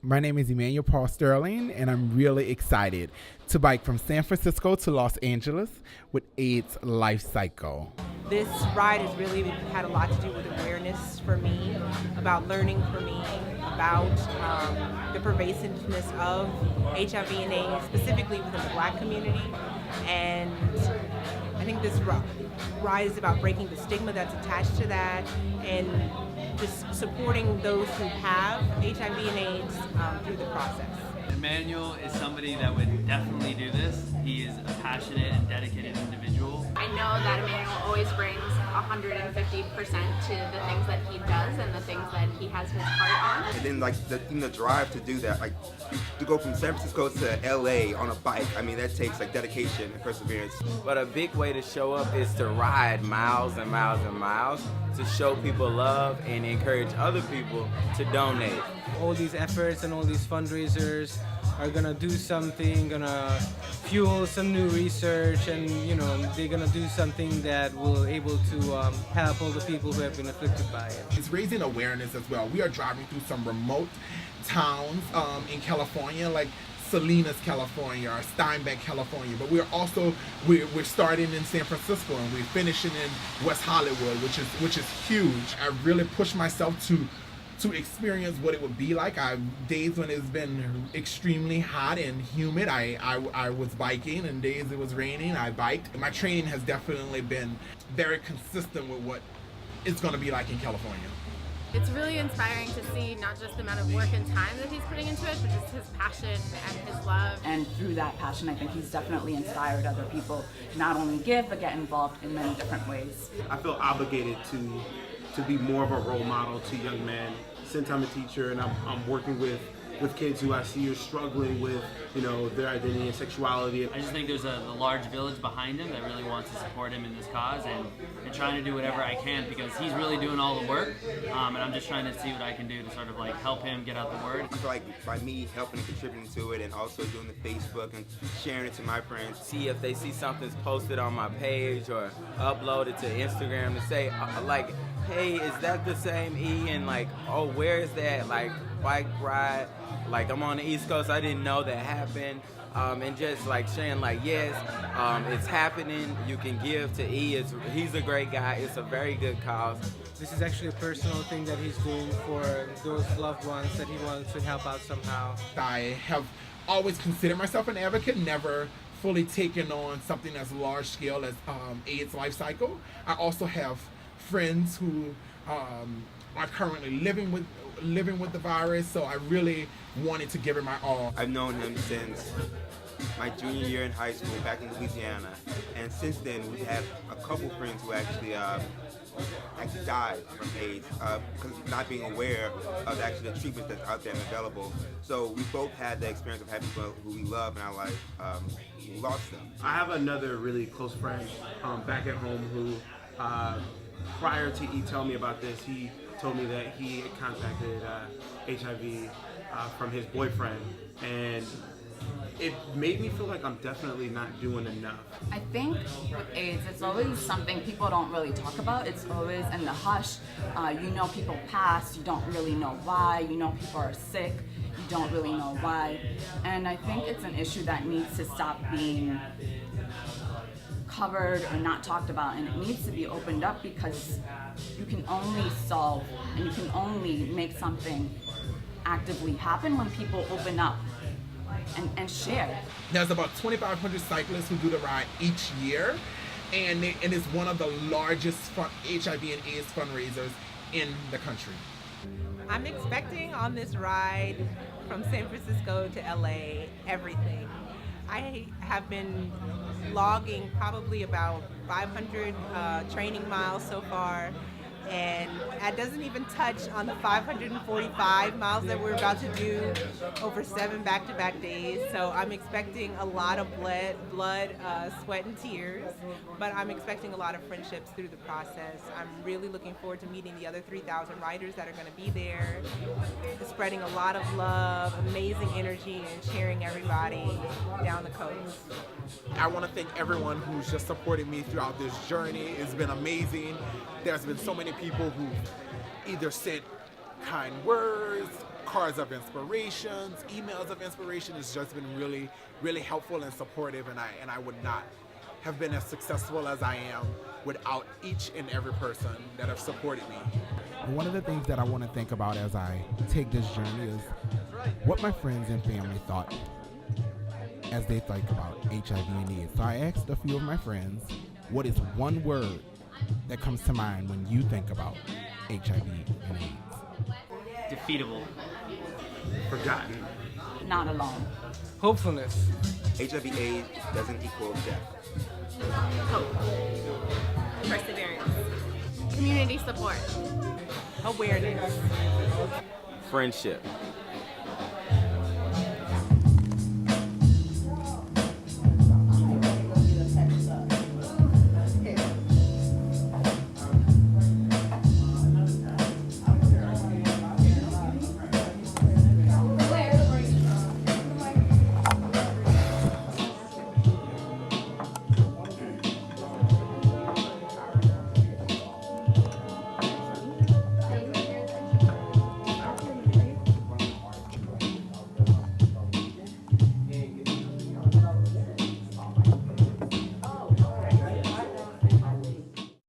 My name is Emmanuel Paul Sterling, and I'm really excited to bike from San Francisco to Los Angeles with AIDS Lifecycle. This ride has really had a lot to do with awareness for me, about learning for me, about the pervasiveness of HIV and AIDS, specifically within the Black community. And I think this ride is about breaking the stigma that's attached to that and just supporting those who have HIV and AIDS through the process. Emmanuel is somebody that would definitely do this. He is a passionate and dedicated individual. I know that Emmanuel always brings 150% to the things that he does and the things that he has his heart on. And then the drive to do that, to go from San Francisco to LA on a bike, I mean, that takes dedication and perseverance. But a big way to show up is to ride miles and miles and miles to show people love and encourage other people to donate. All these efforts and all these fundraisers are gonna do something, gonna fuel some new research, and they're gonna do something that will able to help all the people who have been afflicted by it. It's raising awareness as well. We are driving through some remote towns in California, like Salinas, California, or Steinbeck, California. But we're starting in San Francisco and we're finishing in West Hollywood, which is huge. I really pushed myself to experience what it would be like. Days when it's been extremely hot and humid, I was biking, and days it was raining, I biked. My training has definitely been very consistent with what it's going to be like in California. It's really inspiring to see not just the amount of work and time that he's putting into it, but just his passion and his love. And through that passion, I think he's definitely inspired other people to not only give, but get involved in many different ways. I feel obligated to be more of a role model to young men. Since I'm a teacher and I'm working with kids who I see are struggling with, their identity and sexuality. I just think there's a large village behind him that really wants to support him in this cause, and trying to do whatever I can because he's really doing all the work, and I'm just trying to see what I can do to sort of help him get out the word. So by me helping and contributing to it and also doing the Facebook and sharing it to my friends. See if they see something's posted on my page or uploaded to Instagram to say hey, is that the same E? And oh, where is that? Bike ride. I'm on the East Coast, I didn't know that happened. And just saying yes, it's happening. You can give to E. He's a great guy. It's a very good cause. This is actually a personal thing that he's doing for those loved ones that he wants to help out somehow. I have always considered myself an advocate, never fully taken on something as large scale as AIDS Lifecycle. I also have friends who are currently living with the virus, so I really wanted to give it my all. I've known him since my junior year in high school back in Louisiana, and since then we've had a couple friends who actually died from AIDS because not being aware of actually the treatment that's out there and available. So we both had the experience of having people who we love in our life who lost them. I have another really close friend back at home who, prior to E telling me about this, he told me that he had contacted HIV from his boyfriend, and it made me feel like I'm definitely not doing enough. I think with AIDS, it's always something people don't really talk about. It's always in the hush. People pass, you don't really know why. People are sick, you don't really know why. And I think it's an issue that needs to stop being covered or not talked about, and it needs to be opened up because you can only solve and you can only make something actively happen when people open up and share. There's about 2,500 cyclists who do the ride each year, and it's one of the largest HIV and AIDS fundraisers in the country. I'm expecting on this ride from San Francisco to LA everything. I have been logging probably about 500 training miles so far, and that doesn't even touch on the 545 miles that we're about to do over 7 back-to-back days. So I'm expecting a lot of blood, sweat, and tears, but I'm expecting a lot of friendships through the process. I'm really looking forward to meeting the other 3,000 riders that are going to be there, spreading a lot of love, amazing energy, and cheering everybody down the coast. I want to thank everyone who's just supported me throughout this journey. It's been amazing. There's been so many people who either sent kind words cards of inspirations, emails of inspiration. It's just been really, really helpful and supportive, and I would not have been as successful as I am without each and every person that have supported me. And one of the things that I want to think about as I take this journey is what my friends and family thought as they think about HIV and AIDS. So I asked a few of my friends, what is one word that comes to mind when you think about HIV and AIDS? Defeatable. Forgotten. Not alone. Hopefulness. HIV/AIDS doesn't equal death. Hope. Perseverance. Community support. Awareness. Friendship.